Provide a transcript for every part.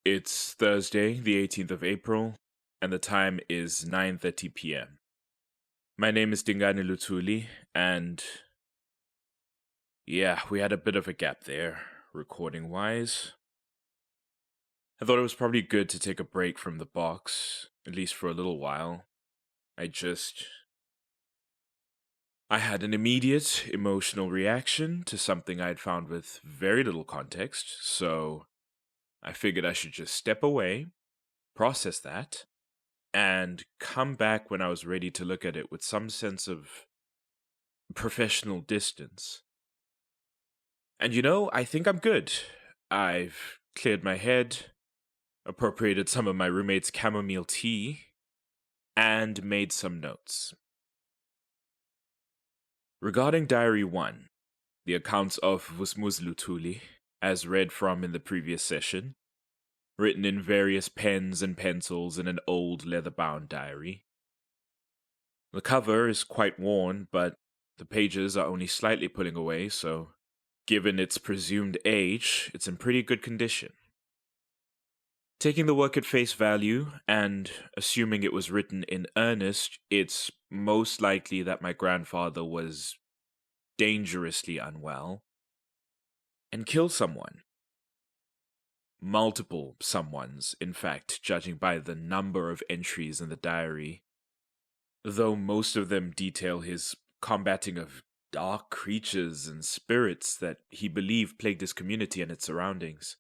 It's Thursday, the 18th of April, and the time is 9:30 p.m. My name is Dingane Lutuli, and yeah, we had a bit of a gap there, recording-wise. I thought it was probably good to take a break from the box, at least for a little while. I just... I had an immediate emotional reaction to something I'd found with very little context, so I figured I should just step away, process that, and come back when I was ready to look at it with some sense of professional distance. And I think I'm good. I've cleared my head, appropriated some of my roommate's chamomile tea, and made some notes. Regarding Diary 1, the accounts of Vusmuz Lutuli, as read from in the previous session, written in various pens and pencils in an old leather-bound diary. The cover is quite worn, but the pages are only slightly pulling away, so given its presumed age, it's in pretty good condition. Taking the work at face value, and assuming it was written in earnest, it's most likely that my grandfather was dangerously unwell and killed someone. Multiple someones, in fact, judging by the number of entries in the diary, though most of them detail his combating of dark creatures and spirits that he believed plagued his community and its surroundings.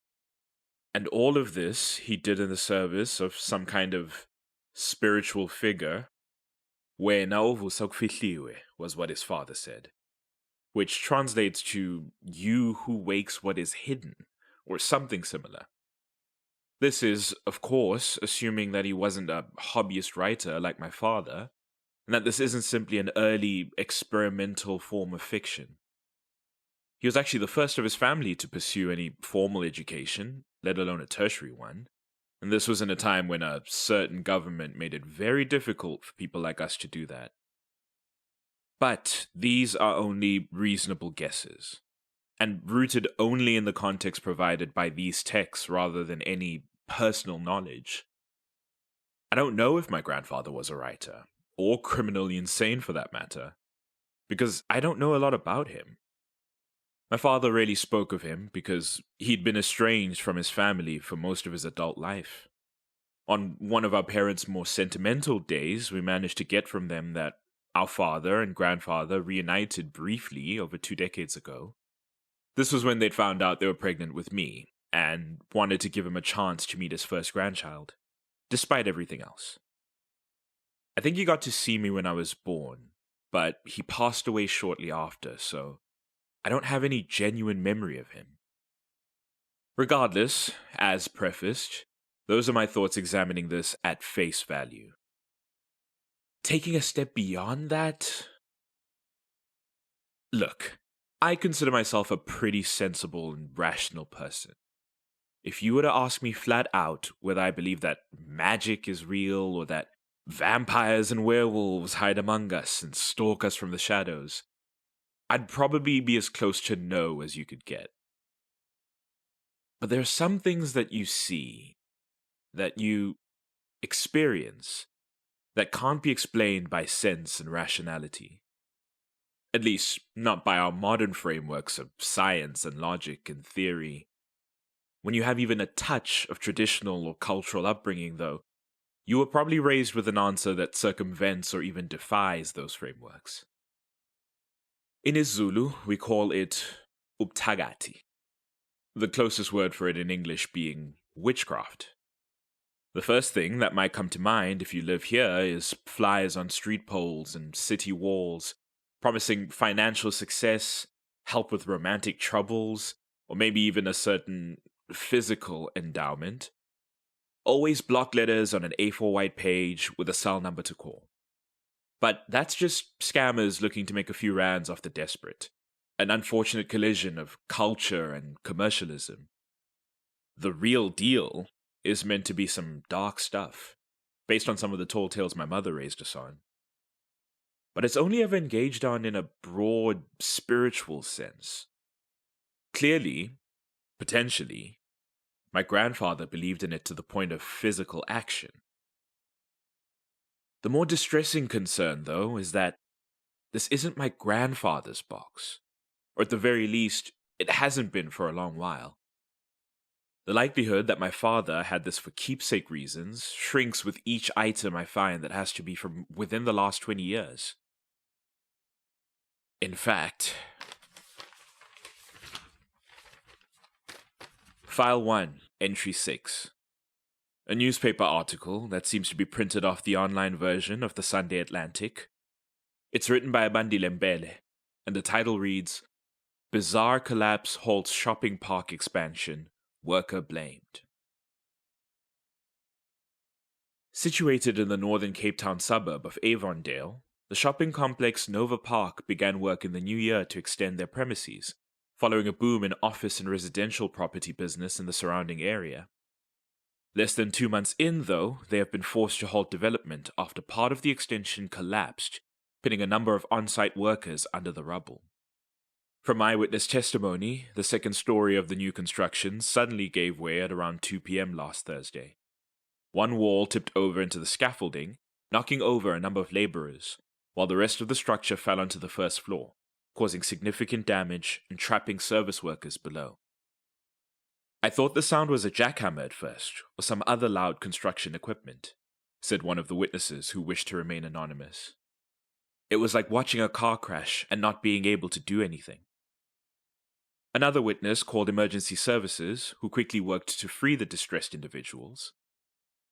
And all of this he did in the service of some kind of spiritual figure, wena ovusakufihliwe was what his father said, which translates to you who wakes what is hidden, or something similar. This is, of course, assuming that he wasn't a hobbyist writer like my father, and that this isn't simply an early experimental form of fiction. He was actually the first of his family to pursue any formal education, let alone a tertiary one, and this was in a time when a certain government made it very difficult for people like us to do that. But these are only reasonable guesses, and rooted only in the context provided by these texts rather than any personal knowledge. I don't know if my grandfather was a writer, or criminally insane for that matter, because I don't know a lot about him. My father rarely spoke of him because he'd been estranged from his family for most of his adult life. On one of our parents' more sentimental days, we managed to get from them that our father and grandfather reunited briefly over 2 decades ago. This was when they'd found out they were pregnant with me and wanted to give him a chance to meet his first grandchild, despite everything else. I think he got to see me when I was born, but he passed away shortly after, so I don't have any genuine memory of him. Regardless, as prefaced, those are my thoughts examining this at face value. Taking a step beyond that? Look, I consider myself a pretty sensible and rational person. If you were to ask me flat out whether I believe that magic is real or that vampires and werewolves hide among us and stalk us from the shadows, I'd probably be as close to no as you could get. But there are some things that you see, that you experience, that can't be explained by sense and rationality. At least, not by our modern frameworks of science and logic and theory. When you have even a touch of traditional or cultural upbringing, though, you were probably raised with an answer that circumvents or even defies those frameworks. In isiZulu, we call it ubthakati, the closest word for it in English being witchcraft. The first thing that might come to mind if you live here is flyers on street poles and city walls, promising financial success, help with romantic troubles, or maybe even a certain physical endowment. Always block letters on an A4 white page with a cell number to call. But that's just scammers looking to make a few rands off the desperate. An unfortunate collision of culture and commercialism. The real deal is meant to be some dark stuff, based on some of the tall tales my mother raised us on. But it's only ever engaged on in a broad, spiritual sense. Clearly, potentially, My grandfather believed in it to the point of physical action. The more distressing concern, though, is that this isn't my grandfather's box, or at the very least, it hasn't been for a long while. The likelihood that my father had this for keepsake reasons shrinks with each item I find that has to be from within the last 20 years. In fact, File 1, Entry 6. A newspaper article that seems to be printed off the online version of the Sunday Atlantic. It's written by Sandile, and the title reads, Bizarre Collapse Halts Shopping Park Expansion, Worker Blamed. Situated in the northern Cape Town suburb of Avondale, the shopping complex Nova Park began work in the new year to extend their premises, following a boom in office and residential property business in the surrounding area. Less than 2 months in, though, they have been forced to halt development after part of the extension collapsed, pinning a number of on-site workers under the rubble. From eyewitness testimony, the second story of the new construction suddenly gave way at around 2 p.m. last Thursday. One wall tipped over into the scaffolding, knocking over a number of laborers, while the rest of the structure fell onto the first floor, causing significant damage and trapping service workers below. I thought the sound was a jackhammer at first, or some other loud construction equipment, said one of the witnesses who wished to remain anonymous. It was like watching a car crash and not being able to do anything. Another witness called emergency services, who quickly worked to free the distressed individuals.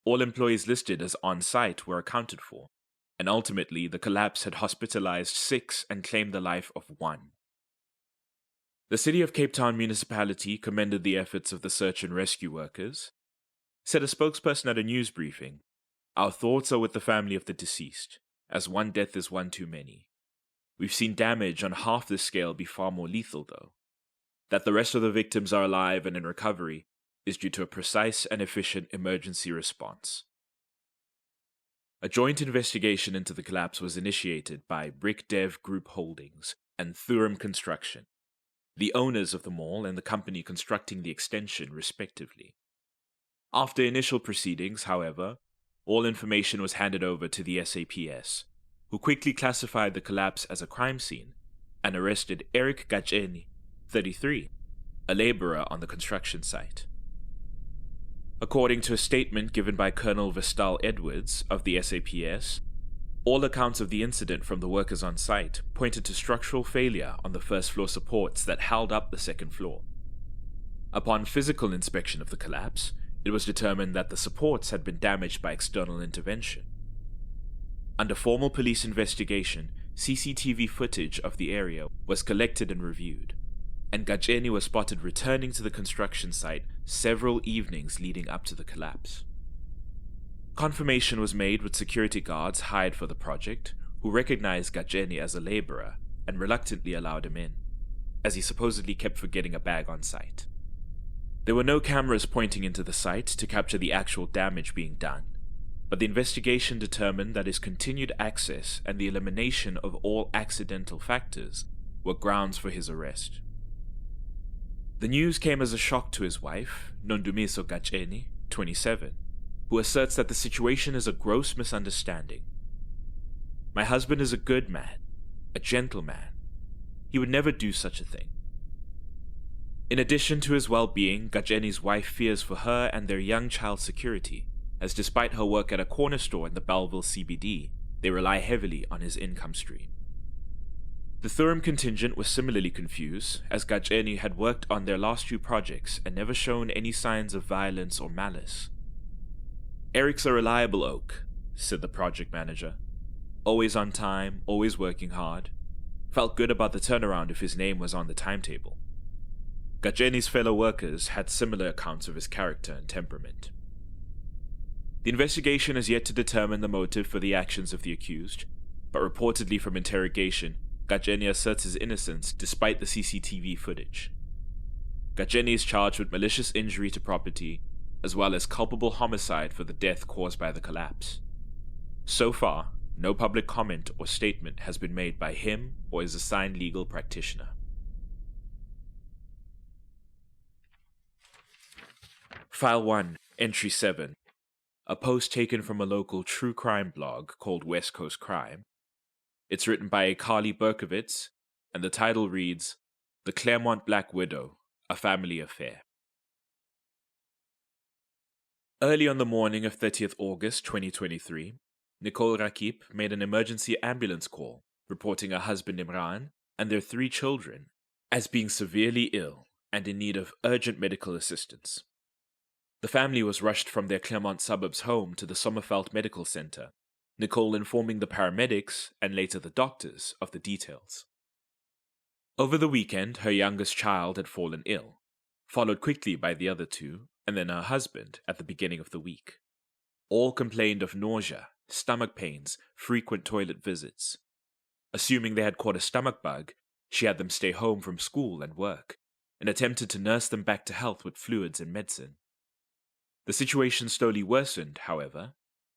All employees listed as on-site were accounted for, and ultimately the collapse had hospitalized 6 and claimed the life of 1. The City of Cape Town municipality commended the efforts of the search and rescue workers. Said a spokesperson at a news briefing, Our thoughts are with the family of the deceased, as one death is one too many. We've seen damage on half this scale be far more lethal, though. That the rest of the victims are alive and in recovery is due to a precise and efficient emergency response. A joint investigation into the collapse was initiated by Brick Dev Group Holdings and Thuram Construction, the owners of the mall and the company constructing the extension, respectively. After initial proceedings, however, all information was handed over to the SAPS, who quickly classified the collapse as a crime scene and arrested Eric Gacheni, 33, a laborer on the construction site. According to a statement given by Colonel Vestal Edwards of the SAPS, all accounts of the incident from the workers on site pointed to structural failure on the first floor supports that held up the second floor. Upon physical inspection of the collapse, it was determined that the supports had been damaged by external intervention. Under formal police investigation, CCTV footage of the area was collected and reviewed, and Gacheni was spotted returning to the construction site several evenings leading up to the collapse. Confirmation was made with security guards hired for the project, who recognized Gacheni as a laborer and reluctantly allowed him in, as he supposedly kept forgetting a bag on site. There were no cameras pointing into the site to capture the actual damage being done, but the investigation determined that his continued access and the elimination of all accidental factors were grounds for his arrest. The news came as a shock to his wife, Nondumiso Gacheni, 27, who asserts that the situation is a gross misunderstanding. My husband is a good man, a gentleman. He would never do such a thing. In addition to his well-being, Gacheni's wife fears for her and their young child's security, as despite her work at a corner store in the Belleville CBD, they rely heavily on his income stream. The Thuram contingent was similarly confused, as Gacheni had worked on their last 2 projects and never shown any signs of violence or malice. Eric's a reliable oak, said the project manager. Always on time, always working hard. Felt good about the turnaround if his name was on the timetable. Gacheni's fellow workers had similar accounts of his character and temperament. The investigation has yet to determine the motive for the actions of the accused, but reportedly from interrogation, Gacheni asserts his innocence despite the CCTV footage. Gacheni is charged with malicious injury to property, as well as culpable homicide for the death caused by the collapse. So far, no public comment or statement has been made by him or his assigned legal practitioner. File 1, Entry 7. A post taken from a local true crime blog called West Coast Crime. It's written by Carly Berkowitz, and the title reads, The Claremont Black Widow, A Family Affair. Early on the morning of 30th August 2023, Nicole Rakip made an emergency ambulance call, reporting her husband Imran and their 3 children as being severely ill and in need of urgent medical assistance. The family was rushed from their Claremont suburbs home to the Sommerfeld Medical Center, Nicole informing the paramedics and later the doctors of the details. Over the weekend, her youngest child had fallen ill, followed quickly by the other 2, and then her husband at the beginning of the week. All complained of nausea, stomach pains, frequent toilet visits. Assuming they had caught a stomach bug, she had them stay home from school and work, and attempted to nurse them back to health with fluids and medicine. The situation slowly worsened, however,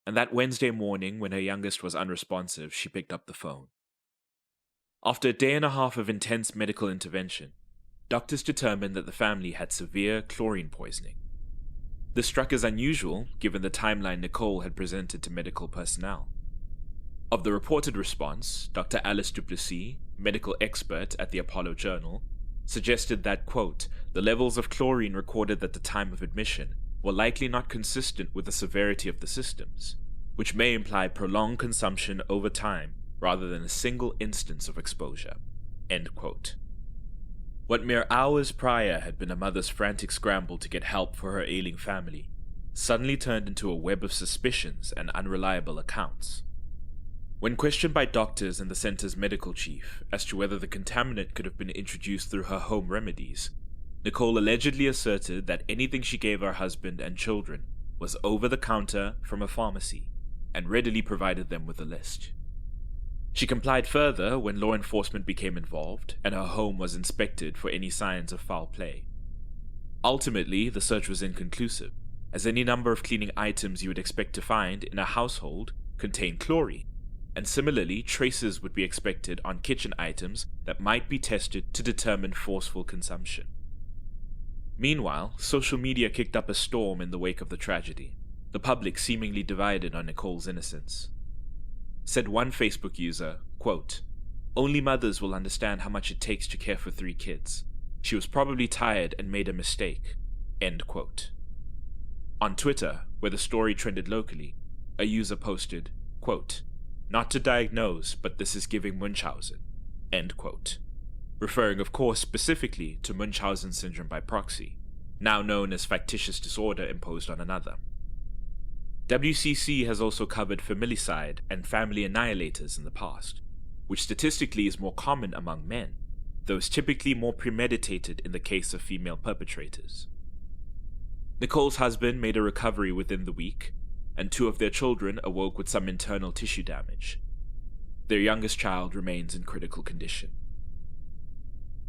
and that Wednesday morning when her youngest was unresponsive, she picked up the phone. After a day and a half of intense medical intervention, doctors determined that the family had severe chlorine poisoning. This struck as unusual given the timeline Nicole had presented to medical personnel. Of the reported response, Dr. Alice Duplessis, medical expert at the Apollo Journal, suggested that, quote, the levels of chlorine recorded at the time of admission were likely not consistent with the severity of the symptoms, which may imply prolonged consumption over time rather than a single instance of exposure, end quote. What mere hours prior had been a mother's frantic scramble to get help for her ailing family suddenly turned into a web of suspicions and unreliable accounts. When questioned by doctors and the center's medical chief as to whether the contaminant could have been introduced through her home remedies, Nicole allegedly asserted that anything she gave her husband and children was over the counter from a pharmacy and readily provided them with a list. She complied further when law enforcement became involved and her home was inspected for any signs of foul play. Ultimately, the search was inconclusive, as any number of cleaning items you would expect to find in a household contained chlorine, and similarly, traces would be expected on kitchen items that might be tested to determine forceful consumption. Meanwhile, social media kicked up a storm in the wake of the tragedy, the public seemingly divided on Nicole's innocence. Said one Facebook user, quote, only mothers will understand how much it takes to care for 3 kids. She was probably tired and made a mistake, end quote. On Twitter, where the story trended locally, a user posted, quote, not to diagnose, but this is giving Munchausen, end quote. Referring, of course, specifically to Munchausen syndrome by proxy, now known as factitious disorder imposed on another. WCC has also covered familicide and family annihilators in the past, which statistically is more common among men, though is typically more premeditated in the case of female perpetrators. Nicole's husband made a recovery within the week, and 2 of their children awoke with some internal tissue damage. Their youngest child remains in critical condition.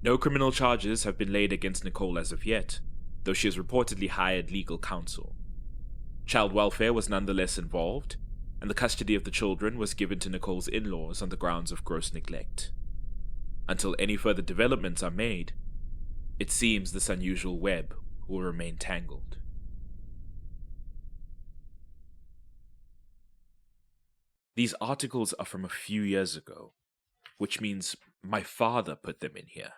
No criminal charges have been laid against Nicole as of yet, though she has reportedly hired legal counsel. Child welfare was nonetheless involved, and the custody of the children was given to Nicole's in-laws on the grounds of gross neglect. Until any further developments are made, it seems this unusual web will remain tangled. These articles are from a few years ago, which means my father put them in here.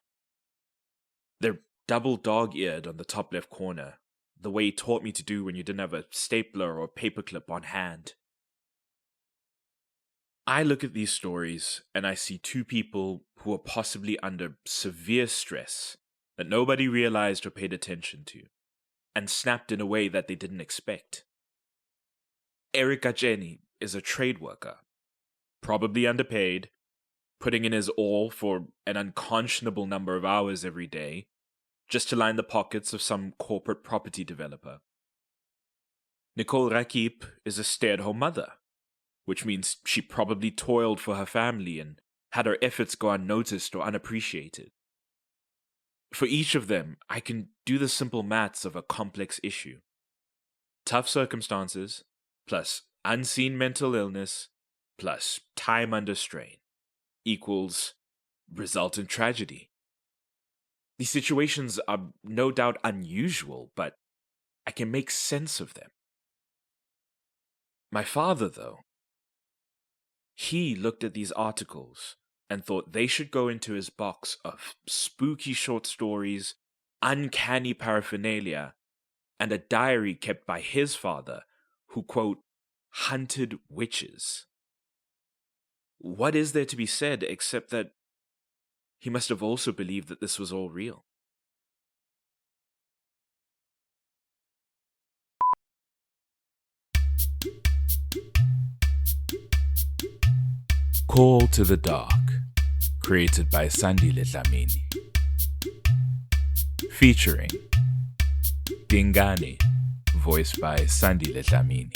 They're double dog-eared on the top left corner, the way he taught me to do when you didn't have a stapler or paperclip on hand. I look at these stories and I see 2 people who are possibly under severe stress that nobody realized or paid attention to, and snapped in a way that they didn't expect. Eric Gajeni is a trade worker, probably underpaid, putting in his all for an unconscionable number of hours every day, just to line the pockets of some corporate property developer. Nicole Rakip is a stay-at-home mother, which means she probably toiled for her family and had her efforts go unnoticed or unappreciated. For each of them, I can do the simple maths of a complex issue. Tough circumstances, plus unseen mental illness, plus time under strain, equals resultant tragedy. These situations are no doubt unusual, but I can make sense of them. My father, though, he looked at these articles and thought they should go into his box of spooky short stories, uncanny paraphernalia, and a diary kept by his father, who, quote, hunted witches. What is there to be said except that he must have also believed that this was all real? Call to the Dark, created by Sandile Dlamini. Featuring Dingane, voiced by Sandile Dlamini.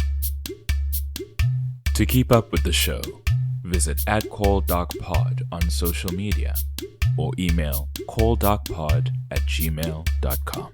To keep up with the show, visit @CallDarkPod on social media or email calldarkpod@gmail.com.